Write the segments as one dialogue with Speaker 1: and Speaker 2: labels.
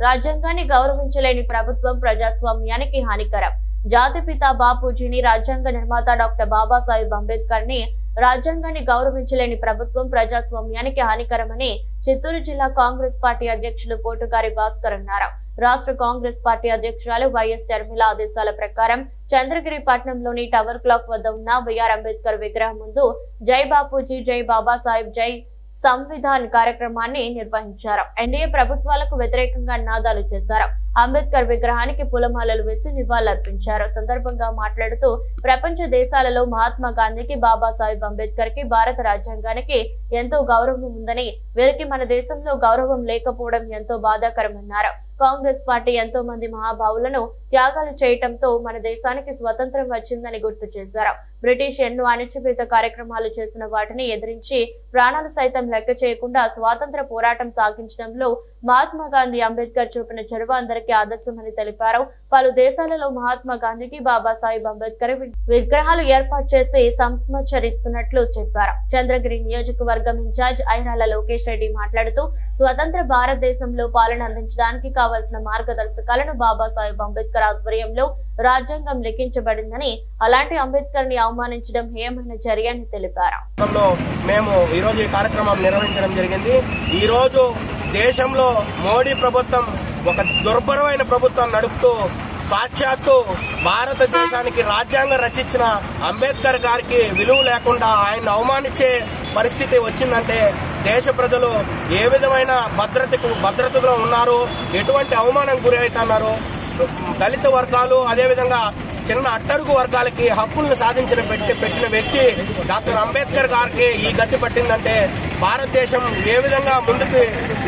Speaker 1: రాజ్యాంగాన్ని గౌరవించలేని ప్రభుత్వం ప్రజాస్వామ్యానికి హానికరం. జాతిపిత బాపూజీని, రాజ్యాంగ నిర్మాత డాక్టర్ బాబాసాహెబ్ అంబేద్కర్ ని, రాజ్యాంగాన్ని గౌరవించలేని ప్రభుత్వం ప్రజాస్వామ్యానికి హానికరమని చిత్తూరు జిల్లా కాంగ్రెస్ పార్టీ అధ్యక్షులు పోటుగారి భాస్కర్ అన్నారు. రాష్ట్ర కాంగ్రెస్ పార్టీ అధ్యక్షురాలు వైఎస్ షర్మిల ఆదేశాల ప్రకారం చంద్రగిరి పట్టణంలోని టవర్ క్లాక్ వద్ద ఉన్న బిఆర్ అంబేద్కర్ విగ్రహం ముందు జై బాపూజీ, జై బాబాసాహెబ్, జై సంవిధాన్ కార్యక్రమాన్ని నిర్వహించారు. ఎన్డీఏ ప్రభుత్వాలకు వ్యతిరేకంగా నినాదాలు చేశారు. అంబేద్కర్ విగ్రహానికి పూలమాలలు వేసి నివాళులర్పించారు. సందర్భంగా మాట్లాడుతూ ప్రపంచ దేశాలలో మహాత్మా గాంధీకి, బాబాసాహెబ్ అంబేద్కర్ కి, భారత రాజ్యాంగానికి ఎంతో గౌరవం ఉందని, వీరికి మన దేశంలో గౌరవం లేకపోవడం ఎంతో బాధాకరమన్నారు. కాంగ్రెస్ పార్టీ ఎంతో మంది మహాభావులను త్యాగాలు చేయటంతో మన దేశానికి స్వతంత్రం వచ్చిందని గుర్తు చేశారు. బ్రిటిష్ ఎన్నో అణచివేత కార్యక్రమాలు చేసిన వాటిని ఎదిరించి ప్రాణాలు సైతం లెక్క చేయకుండా స్వాతంత్ర పోరాటం సాగించడంలో మహాత్మా గాంధీ, అంబేద్కర్ చూపిన చొరవ అందరికీ ఆదర్శమని తెలిపారు. పలు దేశాలలో మహాత్మా గాంధీకి, బాబాసాహెబ్ అంబేద్కర్ విగ్రహాలు ఏర్పాటు చేసి సంస్మరించుతున్నట్లు చెప్పారు. చంద్రగిరి నియోజకవర్గం ఇన్ఛార్జ్ ఐరాల లోకేష్ రెడ్డి మాట్లాడుతూ స్వతంత్ర భారతదేశంలో పాలన అందించడానికి కావాల్సిన మార్గదర్శకాలను బాబాసాహెబ్ అంబేద్కర్ ఆధ్వర్యంలో రాజ్యాంగం లిఖించబడిందని, అలాంటి అంబేద్కర్ ని అవమానించడం హేయమైన చర్య అని తెలిపారు.
Speaker 2: మేము ఈ రోజు ఈ కార్యక్రమం నిర్వహించడం జరిగింది. ఈ రోజు దేశంలో మోడీ ప్రభుత్వం ఒక దుర్భరమైన ప్రభుత్వం నడుపుతూ సాక్షాత్తు భారతదేశానికి రాజ్యాంగం రచించిన అంబేద్కర్ గారికి విలువ లేకుండా ఆయన అవమానించే పరిస్థితి వచ్చిందంటే దేశ ప్రజలు ఏ విధమైన భద్రతలో ఉన్నారు, ఎటువంటి అవమానం గురి అవుతున్నారు. దళిత వర్గాలు, అదేవిధంగా చిన్న అట్టడుగు వర్గాలకి హక్కులను సాధించిన పెట్టిన వ్యక్తి డాక్టర్ అంబేద్కర్ గారికి ఈ గతి పట్టిందంటే భారతదేశం ఏ విధంగా ముందుకు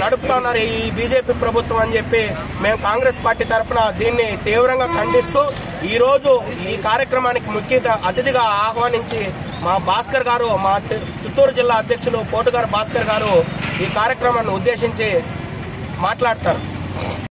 Speaker 2: నడుపుతున్నారు ఈ బీజేపీ ప్రభుత్వం అని చెప్పి మేము కాంగ్రెస్ పార్టీ తరఫున దీన్ని తీవ్రంగా ఖండిస్తూ ఈ రోజు ఈ కార్యక్రమానికి ముఖ్య అతిథిగా ఆహ్వానించి మా భాస్కర్ గారు, మా చిత్తూరు జిల్లా అధ్యక్షులు పోటుగారి భాస్కర్ గారు ఈ కార్యక్రమాన్ని ఉద్దేశించి మాట్లాడతారు.